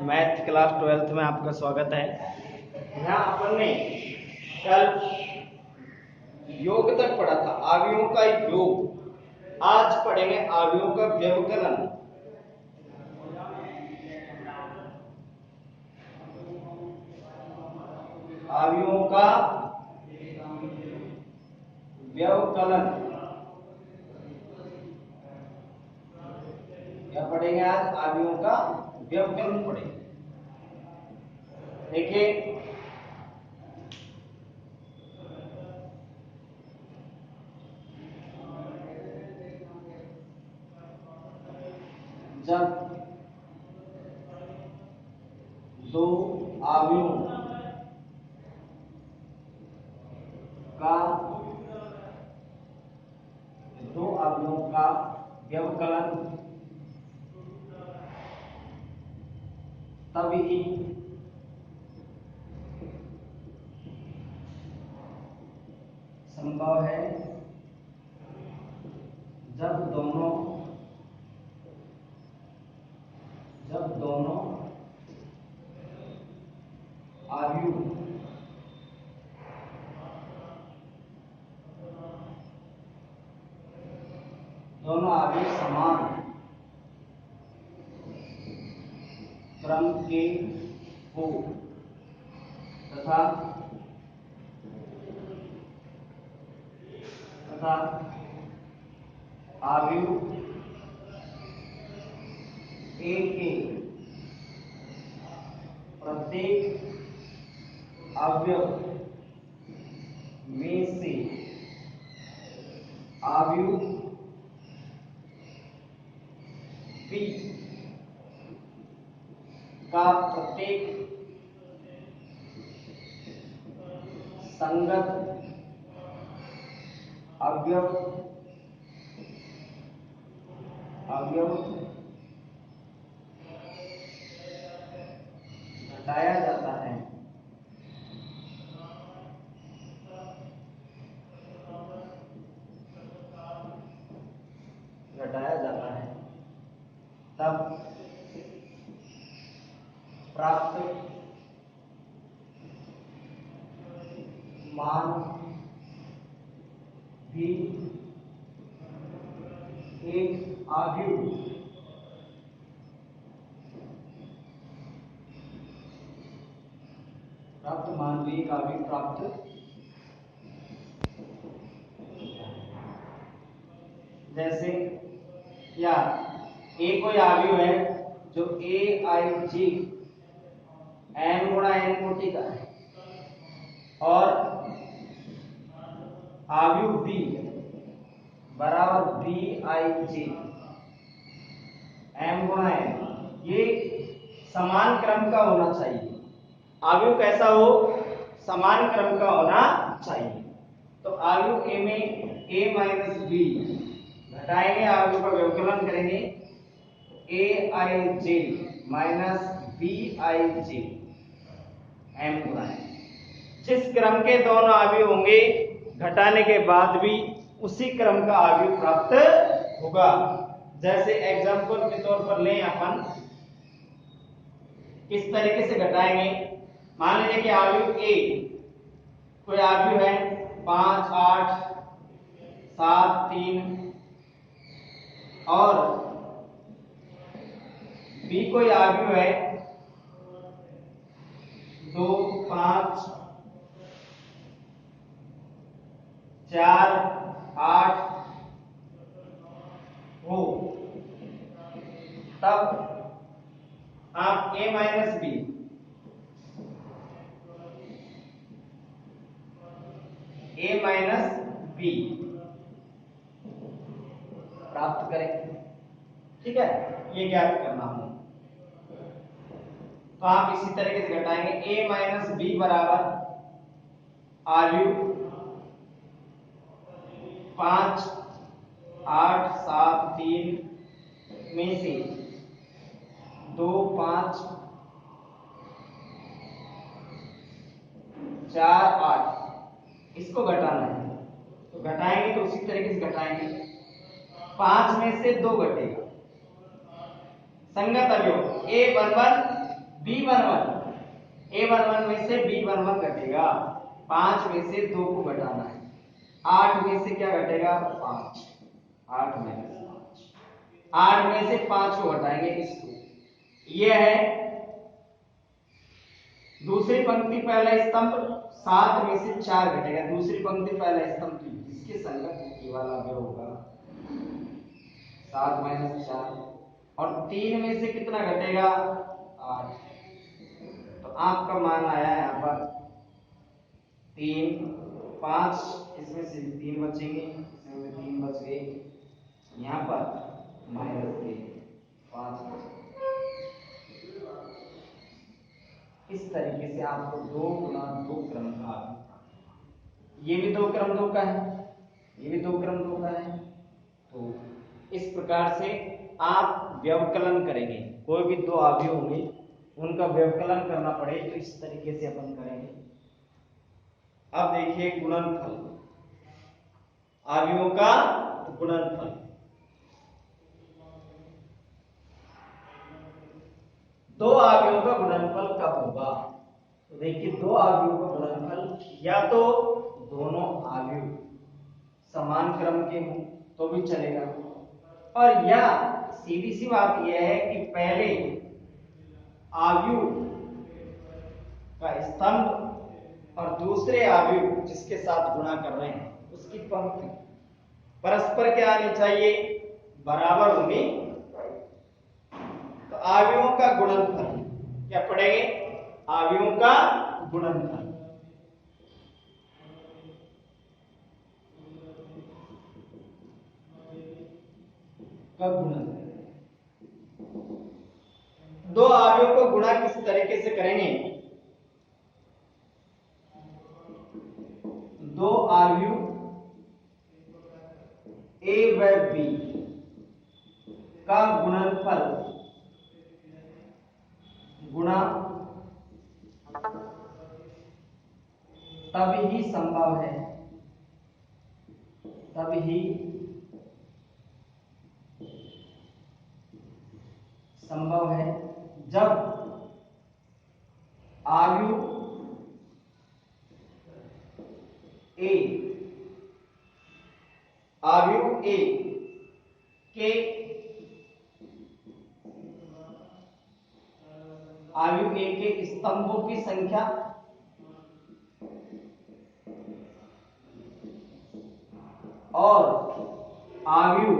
Math class 12th में आपका स्वागत है। यहाँ अपन ने कल योग तक पढ़ा था, अवयवों का योग। आज पढ़ेंगे अवयवों का व्यवकलन। अवयवों का व्यवकलन क्या पढ़ेंगे आज? अवयवों का व्यवकलन पढ़ेंगे। देखिए जब दो अवयवों का व्यवकलन तभी संभव है जब दोनों अवयव समान क्रम के हो तथा अवयव ए के प्रत्येक अवयव में से अवयव बी का प्रत्येक संगत अवयव घटाया जाता है। तब प्राप्त मान भी एक अवयव प्राप्त जैसे या ए कोई अवयव है जो ए आई जी एन गुणा एन कोटि का है और अवयव बी बराबर बी आई जी एम गुणा एन, ये समान क्रम का होना चाहिए। अवयव कैसा हो? समान क्रम का होना चाहिए। तो अवयव ए में ए माइनस बी घटाएंगे, अवयव का व्यवकलन करेंगे A I J minus B I J M गुणा एन। जिस क्रम के दोनों अवयव होंगे घटाने के बाद भी उसी क्रम का अवयव प्राप्त होगा। जैसे एग्जांपल के तौर पर लें अपन, किस तरीके से घटाएंगे। मान लीजिए कि अवयव ए कोई अवयव है 5 8 7 3 और बी कोई अवयव है 2 5 4 8 हो, तब आप a माइनस बी प्राप्त करें। ठीक है, ये ज्ञात करना हो तो आप इसी तरीके से घटाएंगे a माइनस बी बराबर अवयव 5 8 7 3 में से 2 5 4 8 इसको घटाना है। तो घटाएंगे तो उसी तरीके से घटाएंगे, 5 में से 2 घटेगा। संगत अवयव a11 B11 A11 में से B11 घटेगा, 5 में से 2 को घटाना है, 8 में से क्या घटेगा 5, 8 में से 5 को घटाएंगे इसको, ये है दूसरी पंक्ति पहला स्तंभ, 7 में से 4 घटेगा, दूसरी पंक्ति पहला स्तंभ, इसके संगत ये वाला अवयव होगा 7 - 4, और 3 में से कितना घटेगा 8, तो आपका मान आया है यहाँ पर 3, 5, इसमें से 3 बचेंगे, इसमें 3 बच गए, यहाँ पर -5। इस तरीके से आपको 2 गुना 2 क्रम का, ये भी 2 क्रम 2 का है, ये भी 2 क्रम 2 का है, तो इस प्रकार से आप व्यवकलन करेंगे, कोई भी 2 अवयव होंगे उनका व्यवकलन करना पड़े तो इस तरीके से अपन करेंगे। अब देखिए गुणनफल, अवयवों का गुणनफल, दो अवयवों का गुणनफल कब होगा, तो देखिए 2 अवयवों का गुणनफल या तो दोनों अवयव समान क्रम के हों तो भी चलेगा, और या सीधी सी बात यह है कि पहले अवयव का स्तंभ और दूसरे अवयव जिसके साथ गुणा कर रहे हैं उसकी पंक्ति परस्पर क्या आनी चाहिए, बराबर होनी। तो अवयवों का गुणनफल क्या पड़ेगा, अवयवों का गुणनफल, का गुणनफल, 2 अवयवों को गुणा किस तरीके से करेंगे, 2 अवयव A व B का गुणनफल गुणा तभी संभव है, तभी संभव है जब अवयव A के अवयव A के स्तंभों की संख्या और अवयव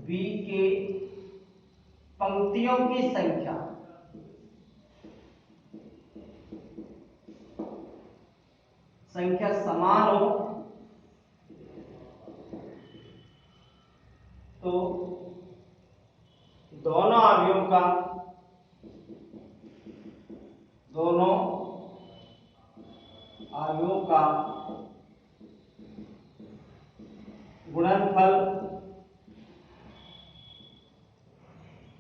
B के पंक्तियों की संख्या समान हो तो दोनों अवयवों का गुणनफल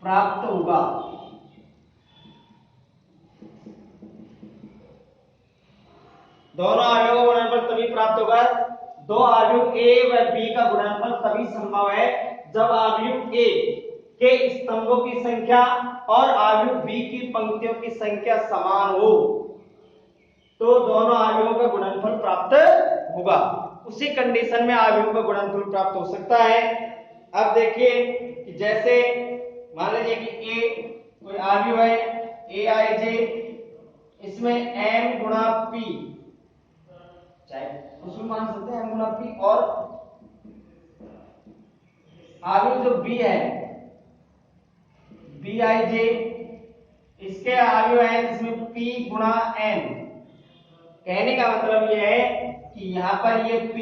प्राप्त होगा। दोनों अवयवों का गुणनफल तभी प्राप्त होगा, 2 अवयव A व B का गुणनफल तभी संभव है जब अवयव A के स्तंभों की संख्या और अवयव B की पंक्तियों की संख्या समान हो, तो दोनों अवयवों का गुणनफल प्राप्त होगा। उसी कंडीशन में अवयवों का गुणनफल प्राप्त हो सकता है। अब देखिए कि जैसे मान लीजिए कि A कोई अवयव है Aij, इसमें m गुणा p, चाहे उसमें मान सकते हैं m गुणा p, और अवयव जो B है Bij, इसके अवयव है जिसमें p गुणा n। कहने का मतलब यह है कि यहां पर ये p,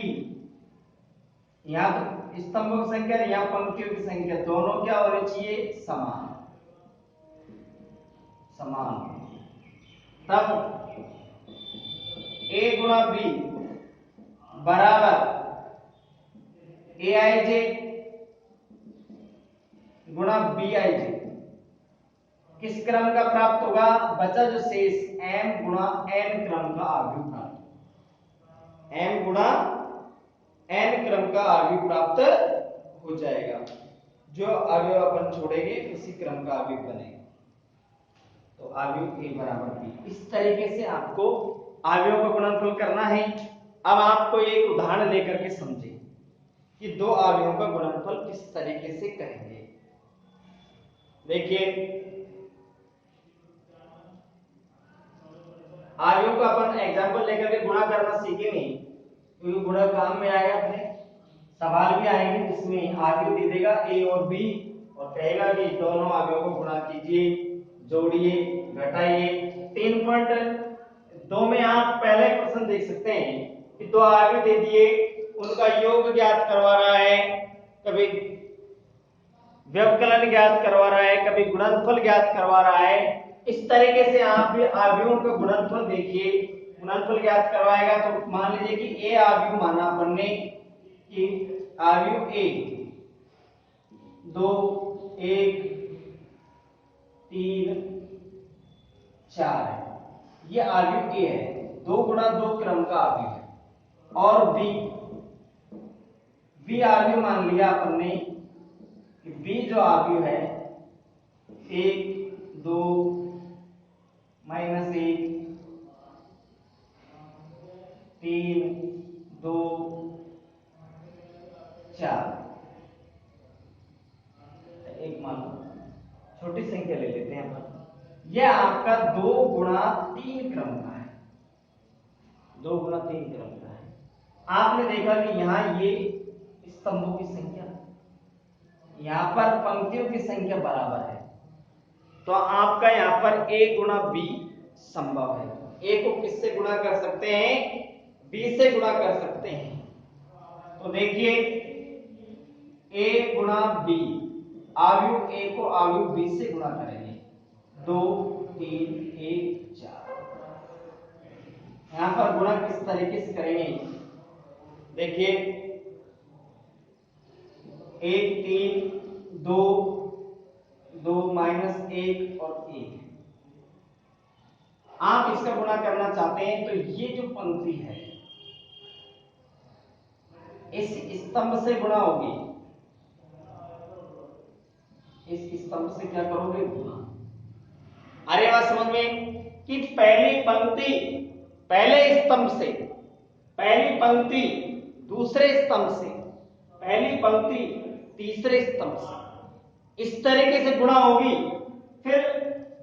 यहां तो स्तंभों की संख्या या पंक्तियों की संख्या दोनों क्या होनी चाहिए, समान। तब a गुणा b बराबर aij गुणा bij किस क्रम का प्राप्त होगा, बचा जो शेष m गुणा n क्रम का अवयव प्राप्त, m गुणा n क्रम का अवयव प्राप्त हो जाएगा। जो अवयव अपन छोड़ेंगे उसी क्रम का अवयव बनेगा। तो अवयव ए बराबर बी। इस तरीके से आपको अवयव का गुणनफल करना है। अब आपको एक उदाहरण लेकर के समझे कि दो अवयवों का गुणनफल किस तरीके से करेंगे। देखिए, अवयव का अपन एग्जांपल लेकर के गुणा करना सीखेंगे, क्योंकि गुणा काम में आएगा। अपने सवाल भी आएंगे जिसमें अवयव दे देगा ए और बी और कहेगा कि दोनों अवयवों को गुणा कीजिए, जोड़िए, घटाइए। 3.2 में आप पहले प्रश्न देख सकते हैं कि दो अवयव दे दिए, उनका योग ज्ञात करवा रहा है, कभी व्यवकलन ज्ञात करवा रहा है, कभी गुणनफल ज्ञात करवा रहा है। इस तरीके से आप भी अवयवों का गुणनफल देखिए, गुणनफल ज्ञात करवाएगा। तो मान लीजिए कि ए अवयव माना अपन ने कि अवयव ए 2 1 3 4 है, ये अवयव ए है, 2 गुणा 2 क्रम का अवयव है। और बी अवयव मान लिया अपन ने कि बी जो अवयव है 1 2 -1 3 2 4। एक मान लो छोटी संख्या ले लेते हैं अपन। यह आपका 2 गुणा 3 क्रम का है, 2 गुणा 3 क्रम का है। आपने देखा कि यहाँ ये स्तंभों की संख्या, यहाँ पर पंक्तियों की संख्या बराबर है, तो आपका यहाँ पर a गुणा b संभव है। a को किससे गुणा कर सकते हैं? b से गुणा कर सकते हैं। तो देखिए, a गुणा b, अवयव a को अवयव b से गुणा करेंगे, 2 3 1 4। यहाँ पर गुणा किस तरीके से करेंगे? देखिए, 1 3 2 2 -1 और 1। आप इसका गुणा करना चाहते हैं तो ये जो पंक्ति है इस स्तंभ से गुणा होगी, इस स्तंभ से क्या करोगे? गुणा। अरे बात समझ में कि पहली पंक्ति पहले स्तंभ से, पहली पंक्ति दूसरे स्तंभ से, पहली पंक्ति तीसरे स्तंभ से, इस तरीके से गुणा होगी। फिर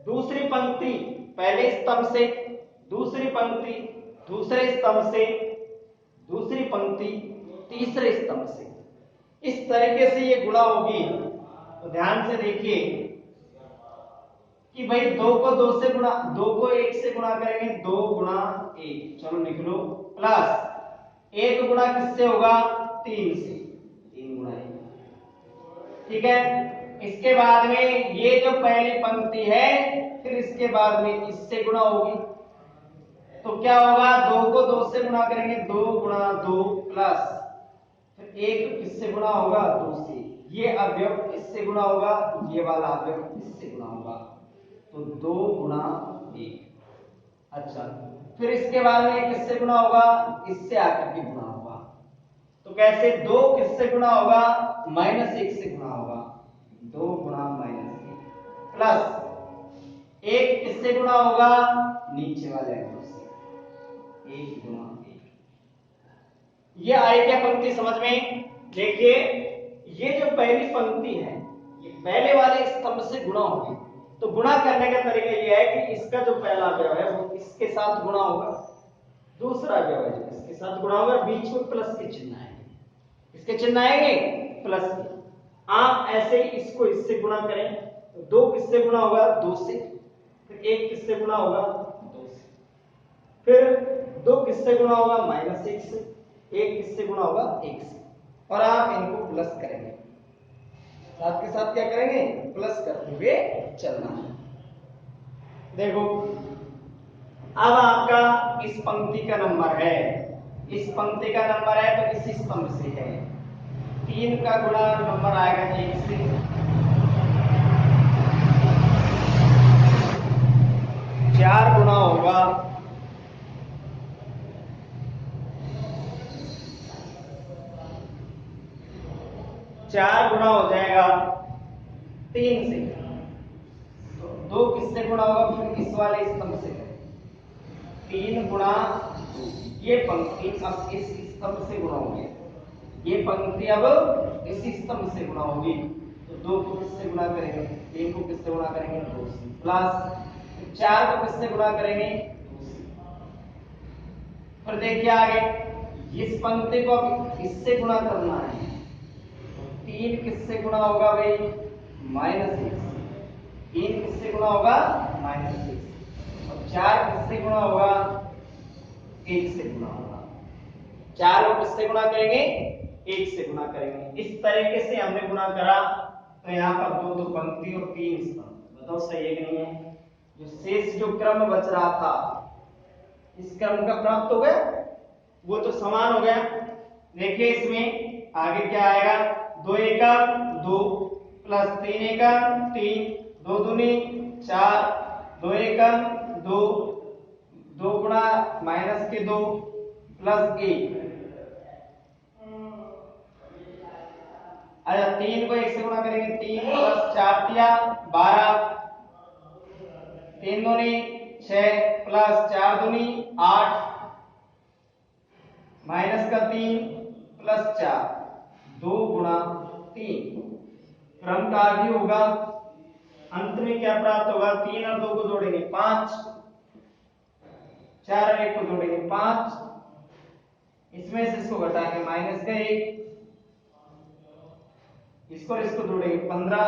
दूसरी पंक्ति पहले स्तंभ से, दूसरी पंक्ति दूसरे स्तंभ से, दूसरी पंक्ति तीसरे स्तंभ से, इस तरीके से ये गुणा होगी। तो ध्यान से देखिए कि भाई 2 को 2 से गुणा, 2 को 1 से गुणा करेंगे, 2 गुणा 1, चलो लिख लो, प्लस 1 गुणा किससे होगा? 3 से, 3 गुणा 1। ठीक है। इसके बाद में ये जो पहली पंक्ति है, फिर इसके बाद में इससे गुणा होगी, तो क्या होगा? 2 को 2 से गुणा करेंगे, 2 गुणा 2 प्लस फिर 1 किससे गुणा होगा? 2 से। ये अवयव इससे गुणा होगा, ये वाला अवयव इससे गुणा होगा, तो 2 गुणा 1। अच्छा, फिर इसके बाद में किससे गुणा होगा? इससे आकर के गुणा होगा। तो कैसे? 2 किससे गुणा होगा? -1 से गुणा होगा, 2 गुणा -1 प्लस 1 किससे गुणा होगा? नीचे वाले अवयव से, 1 गुणा 1। ये आई क्या पंक्ति समझ में? देखिए, ये जो पहली पंक्ति है ये पहले वाले स्तंभ से गुणा होगी। तो गुणा करने का तरीका यह है कि इसका जो पहला अवयव है वो इसके साथ गुणा होगा, दूसरा अवयव है जो इसके साथ गुणा होगा, बीच में प्लस के चिन्ह आएंगे। इसके चिन्ह आएंगे प्लस के। आप ऐसे ही इसको इससे गुणा करें, तो 2 किससे गुणा होगा? 2 से। फिर 1 किससे गुणा होगा? 2 से। फिर 2 किससे गुणा होगा? -1 से। 1 किससे गुणा होगा? 1 से। और आप इनको प्लस करेंगे, साथ के साथ क्या करेंगे? प्लस करते हुए चलना है। देखो, अब आपका इस पंक्ति का नंबर है, इस पंक्ति का नंबर है तो इसी स्तंभ से है, 3 का गुणा नंबर आएगा 1 से, 4 गुणा होगा 4 गुणा हो जाएगा 3 से, तो 2 किससे गुणा होगा, फिर इस वाले स्तंभ से करें, 3 गुणा 2, ये पंक्ति अब इस स्तंभ से गुणा होगी, ये पंक्ति अब इस स्तंभ से गुणा होगी, तो 2 को किससे गुणा करेंगे, 3 को किससे गुणा करेंगे, 2 से, प्लस 4 को किससे गुणा करेंगे, 2 से। फिर देखिए आगे, इस पंक्ति को अब इससे गुणा करना है, 3 किससे गुणा होगा भाई, -6, 3 किससे गुणा होगा, -6, और 4 किससे गुणा होगा, 1 से गुणा होगा, 4 को किससे गुणा करेंगे, 1 से गुणा करेंगे। इस तरीके से हमने गुणा करा, तो यहाँ पर 2 पंक्ति और 3 स्तंभ, बताओ सही है कि नहीं है। जो शेष जो क्रम बच रहा था, इस क्रम का प्राप्त हो गया, वो तो समान हो गया। देखिए इसमें आगे क्या आएगा, 2 एकम 2 प्लस 3 एकम 3, 2 दूनी 4, 2 एकम 2, 2 गुणा -2 प्लस 1, अच्छा 3 को 1 से गुणा करेंगे, 3 प्लस 4 तिया 12, 3 दूनी 6 प्लस 4 दूनी 8, -3 प्लस 4, 2 गुणा 3, क्रम का आगे होगा, अंत में क्या प्राप्त होगा, 3 और 2 को जोड़ेंगे 5, 4 और 1 को जोड़ेंगे 5, इसमें से इसको घटा के -1, इसको इसको जोड़ेंगे 15,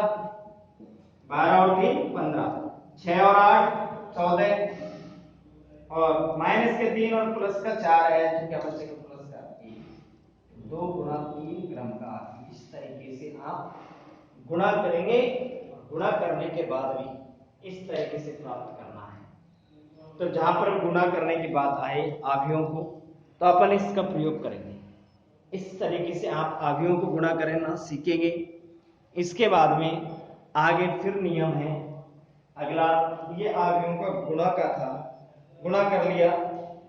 12 और 3 15, 6 और 8 14, और -3 और प्लस का 4 है, तो क्या बचेगा, प्लस का 1, 2 गुणा 3 क्रम का। इस तरीके से आप गुणा करेंगे, गुणा करने के बाद भी इस तरीके से प्राप्त करना है। तो जहां पर गुणा करने की बात आए आव्यूहों को, तो अपन इसका प्रयोग करेंगे, इस तरीके से आप आव्यूहों को गुणा करना सीखेंगे। इसके बाद में आगे फिर नियम है अगला, ये आव्यूहों का गुणा का था, गुणा कर लिया,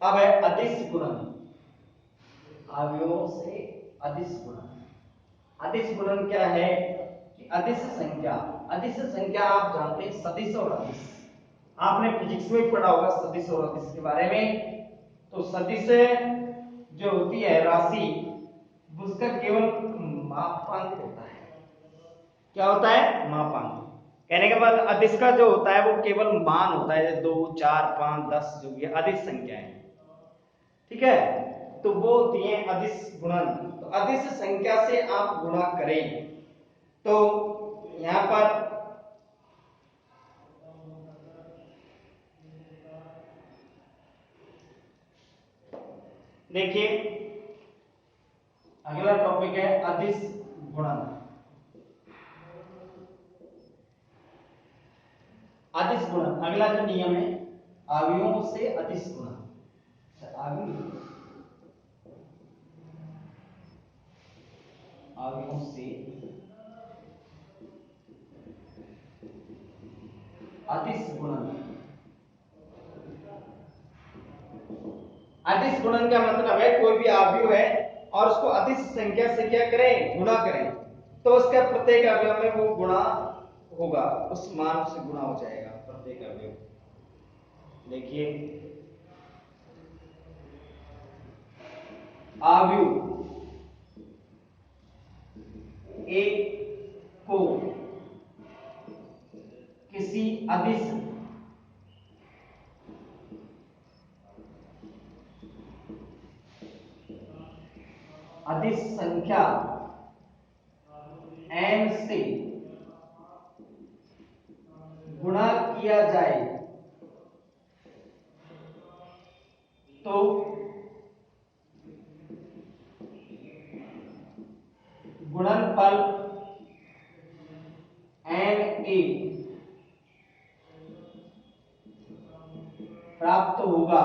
अब है अदिश गुणन, आव्यूहों से अदिश गुणन। अदिश गुणन क्या है कि अदिश संख्या, अदिश संख्या आप जानते हैं सदिश और अदिश, आपने फिजिक्स में पढ़ा होगा सदिश और अदिश के बारे में। तो सदिश जो होती है राशि, उसका केवल मापांक होता है, क्या होता है, मापांक। कहने के बाद अदिश का जो होता है वो केवल मान होता है, 2 4 5 10 जो भी अदिश संख्या है, ठीक है, तो वो होती है अदिश गुणन। तो अदिश संख्या से आप गुणा करें, तो यहां पर देखिए अगला टॉपिक है अदिश गुणन। अदिश गुणन अगला जो नियम है, अवयवों से अदिश गुणन, अवयवों से अदिश गुणन। अदिश गुणन का मतलब है कोई भी अवयव है और उसको अदिश संख्या से क्या करें, गुणा करें, तो उसका प्रत्येक अवयव में वो गुणा होगा, उस मान से गुणा हो जाएगा प्रत्येक अवयव। देखिए अवयव एक को किसी अदिश अदिश संख्या n से गुणा किया जाए तो गुणनफल na प्राप्त होगा,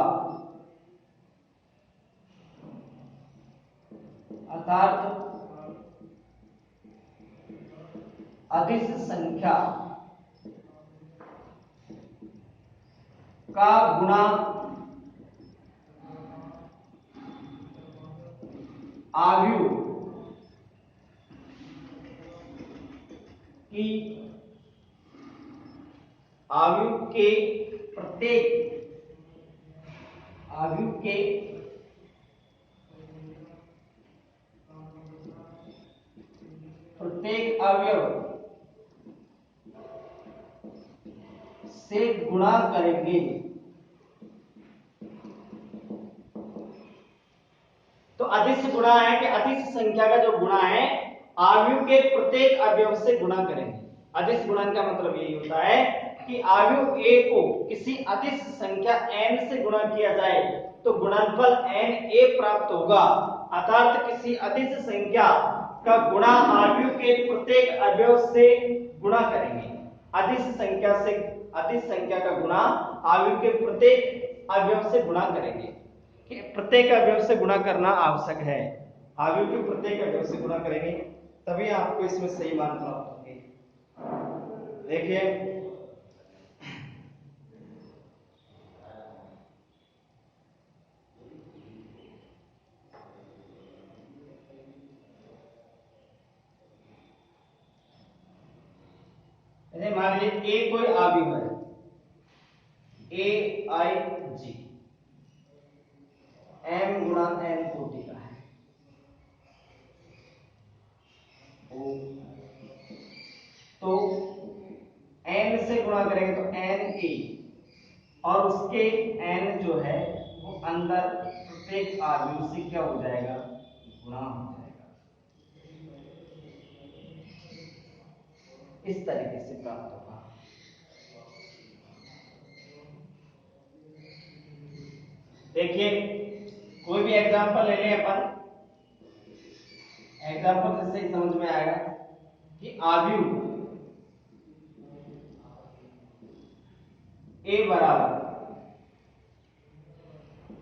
अर्थात अदिश संख्या का गुणा अवयव की आव्यूह के प्रत्येक अवयव से गुणा करेंगे। तो अदिश गुणा है कि अदिश संख्या का जो गुणा है आव्यूह के प्रत्येक अवयव से गुणा करेंगे। अदिश गुणन का मतलब यही होता है कि आव्यूह a को किसी अदिश संख्या n से गुणा किया जाए तो गुणनफल na प्राप्त होगा। अर्थात किसी अदिश संख्या का गुणा आव्यूह के प्रत्येक अवयव से गुणा करेंगे। अदिश संख्या का गुणा आव्यूह के प्रत्येक अवयव से गुणा करेंगे। कि प्रत्येक अवयव से गुणा करना आवश्यक है। आव्यूह के प्रत्येक अवयव से गुणा करेंगे तभी आपको इसमें सही मान प्राप्त होंगे। देखिए मान लीजिए ए कोई आव्यूह है, ए आई जी m गुणा n कोटि का है। तो n से गुणा करेंगे तो n a और उसके n जो है वो अंदर प्रत्येक आव्यूह से क्या हो जाएगा, गुणा हो जाएगा। इस तरीके से प्राप्त होगा। देखिए कोई भी एग्जांपल ले लें अपन, एग्जांपल से समझ में आएगा कि आव्यूह a बराबर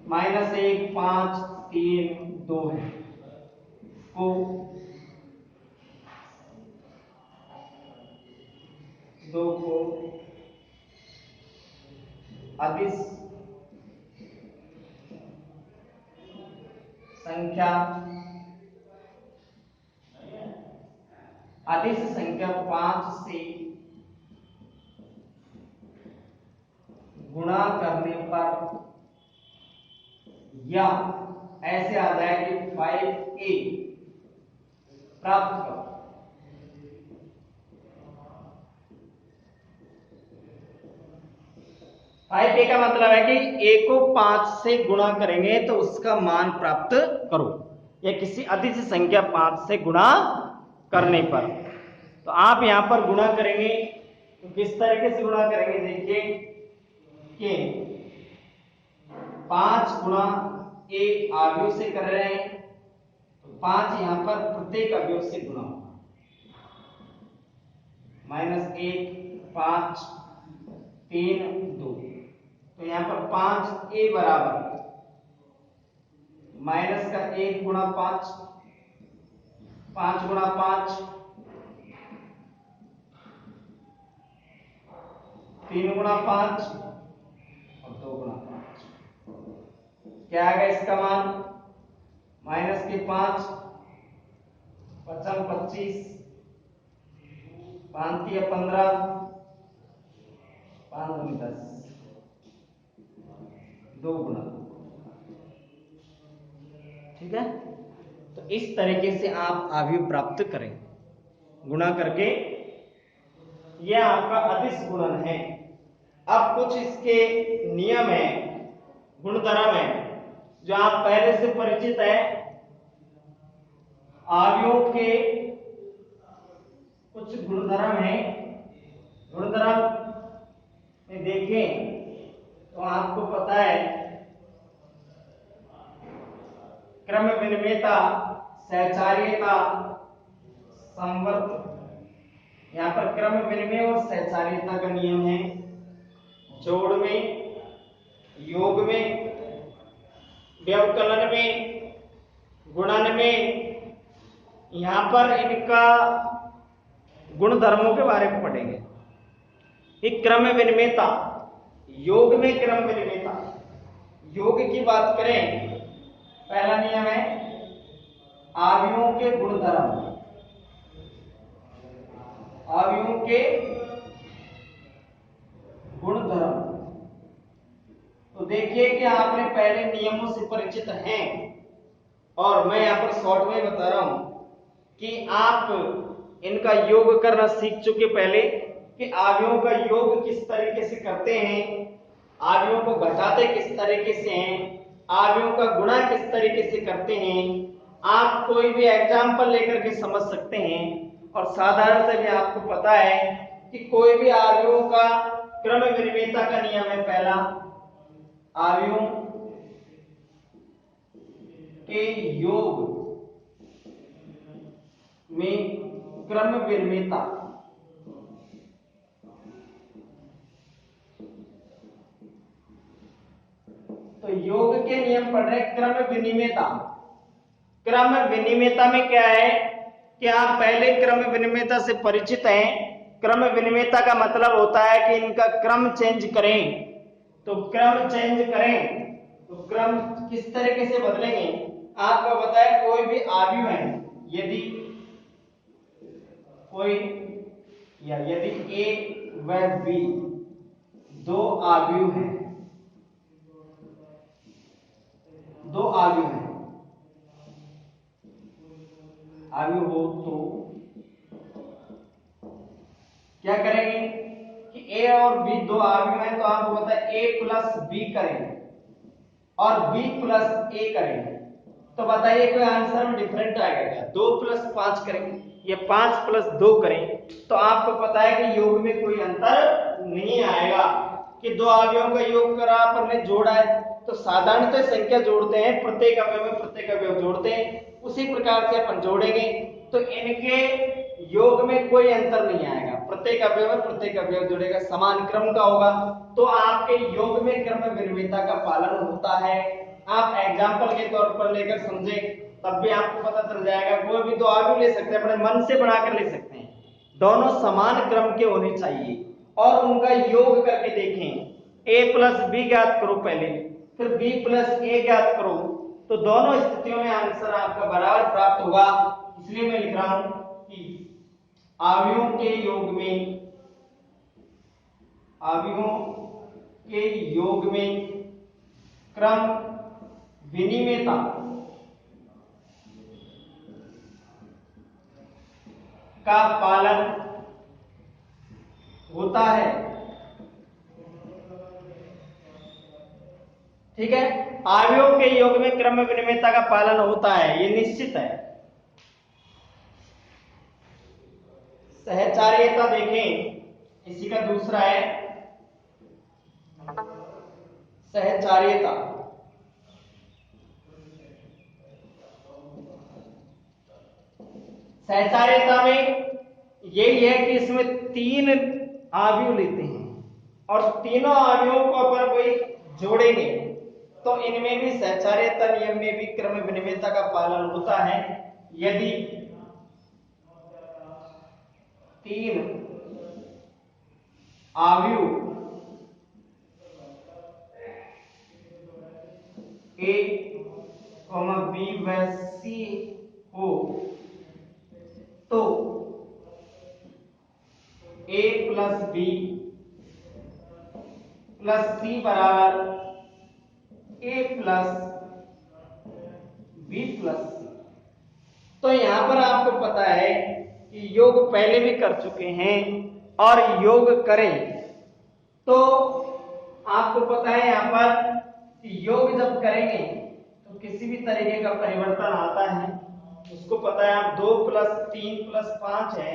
-1 5 3 2 है को अदिश संख्या 5 से गुणा करने पर या ऐसे आ जाए कि 5a प्राप्त करो। 5a का मतलब है कि a को 5 से गुणा करेंगे तो उसका मान प्राप्त करो, या किसी अदिश संख्या 5 से गुणा करने पर। तो आप यहां पर गुणा करेंगे तो किस तरीके से गुणा करेंगे, देखिए कि 5 गुणा a आव्यूह से कर रहे हैं तो 5 यहां पर प्रत्येक अवयव से गुणा होगा। -1 5 3 2 तो यहां पर 5a बराबर माइनस का 1 गुणा 5 5 गुणा 5 3 गुणा 5 और 2 गुणा 5 क्या आएगा इसका मान, माइनस के 5 पचम 25 5 15 5 दूनी 10 2 गुना। ठीक है, तो इस तरीके से आप आव्यूह प्राप्त करें गुणा करके। यह आपका अदिश गुणन है। अब कुछ इसके नियम है, गुणधर्म है जो आप पहले से परिचित है। आव्यूह के कुछ गुणधर्म है। गुणधर्म में देखें तो आपको पता है क्रम विनिमेयता, सहचार्यता, संवर्त। यहां पर क्रम विनिमय और सहचार्यता का नियम है। जोड़ में, योग में, व्यवकलन में, गुणन में, यहां पर इनका गुणधर्मों के बारे में पढ़ेंगे। एक क्रम विनिमेयता, योग में क्रम विनिमेयता। योग की बात करें, पहला नियम है आव्यूहों के गुणधर्म। आव्यूहों के गुणधर्म। तो देखिए कि आपने पहले नियमों से परिचित हैं और मैं यहाँ पर शॉर्ट में बता रहा हूं कि आप इनका योग करना सीख चुके पहले कि अवयवों का योग किस तरीके से करते हैं, अवयवों को घटाते किस तरीके से हैं, अवयवों का गुणा किस तरीके से करते हैं। आप कोई भी एग्जाम्पल लेकर के समझ सकते हैं और साधारण से भी आपको पता है कि कोई भी अवयवों का क्रम विनिमयता का नियम है पहला, अवयवों के योग में क्रम विनिमयता। तो योग के नियम पढ़ रहे क्रम विनिमयता। क्रम विनिमयता में क्या है कि आप पहले क्रम विनिमयता से परिचित हैं। क्रम विनिमयता का मतलब होता है कि इनका क्रम चेंज करें। तो क्रम चेंज करें तो क्रम किस तरीके से बदलेंगे आपको बताया। कोई भी अवयव है, यदि कोई या यदि ए व बी दो अवयव हैं, दो अवयव हैं, अवयव हो तो क्या करेंगे कि ए और बी दो अवयव हैं तो आपको पता है ए प्लस बी करेंगे और बी प्लस ए करेंगे। तो बताइए कोई आंसर में डिफरेंट आएगा क्या? 2 प्लस 5 करेंगे या 5 प्लस 2 करें तो आपको पता है कि योग में कोई अंतर नहीं आएगा। कि दो अवयवों का योग करा अपन ने जोड़ा है तो साधारणतः संख्या जोड़ते हैं, प्रत्येक अवयव में प्रत्येक अवयव जोड़ते हैं, उसी प्रकार से अपन जोड़ेंगे तो इनके योग में कोई अंतर नहीं आएगा। प्रत्येक अवयव में प्रत्येक अवयव जुड़ेगा, समान क्रम का होगा तो आपके योग में क्रम विनिमयता का पालन होता है। आप एग्जाम्पल के तौर पर लेकर समझे तब भी आपको पता चल जाएगा। कोई भी दो अवयव ले सकते हैं, अपने मन से बनाकर ले सकते हैं, दोनों समान क्रम के होने चाहिए और उनका योग करके देखें। a प्लस बी ज्ञात करो पहले, फिर b प्लस ए ज्ञात करो तो दोनों स्थितियों में आंसर आपका बराबर प्राप्त होगा। इसलिए मैं लिख रहा हूं कि अवयवों के योग में, अवयवों के योग में क्रम विनिमयता का पालन होता है। ठीक है, अवयवों के योग में क्रम विनिमयता का पालन होता है, ये निश्चित है। सहचार्यता देखें, इसी का दूसरा है सहचार्यता। सहचार्यता में यही है कि इसमें 3 अवयव लेते हैं और तीनों अवयवों को अपन वही जोड़ेंगे तो इनमें भी सहचार्यता नियम में भी क्रम विनिमयता का पालन होता है। यदि 3 अवयव ए, बी व सी हो तो a प्लस बी प्लस सी बराबर a प्लस बी प्लस सी। तो यहां पर आपको पता है कि योग पहले भी कर चुके हैं और योग करें तो आपको पता है यहां पर कि योग जब करेंगे तो किसी भी तरीके का परिवर्तन आता है, उसको पता है। आप 2 प्लस 3 प्लस 5 है,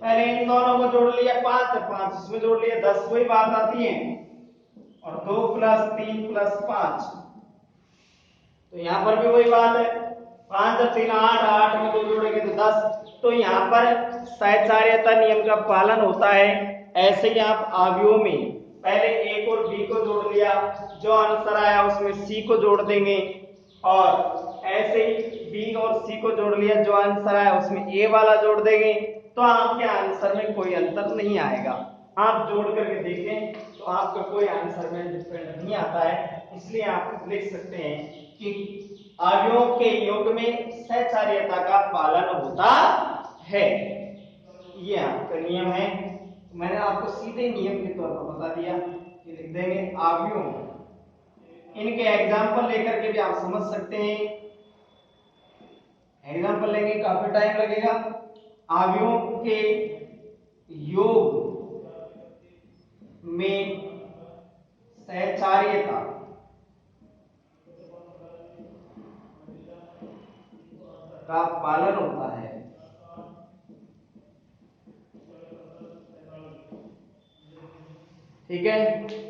पहले इन दोनों को जोड़ लिया 5 है, 5 इसमें जोड़ लिया 10, वही बात आती है। और 2 प्लस 3 प्लस 5 तो यहां पर भी वही बात है, 5 और 3 8, 8 में 2 जोड़ेंगे तो 10। तो यहां पर सहचार्यता नियम का पालन होता है। ऐसे ही आप अवयवों में पहले ए और बी को जोड़ लिया, जो आंसर आया उसमें सी को जोड़ देंगे और ऐसे ही बी और सी को जोड़ लिया, जो आंसर आया उसमें ए वाला जोड़ देंगे तो आपके आंसर में कोई अंतर नहीं आएगा। आप जोड़ करके देखें तो आपका कोई आंसर में डिफरेंट नहीं आता है। इसलिए आप लिख सकते हैं कि अवयवों के योग में सहचार्यता का पालन होता है। ये आपका नियम है। मैंने आपको सीधे नियम के तौर पर बता दिया कि लिख देंगे अवयव। इनके एग्जाम्पल लेकर के भी आप समझ सकते हैं। एग्जाम्पल लेंगे काफी टाइम लगेगा। अवयवों के योग में सहचार्यता का पालन होता है। ठीक है।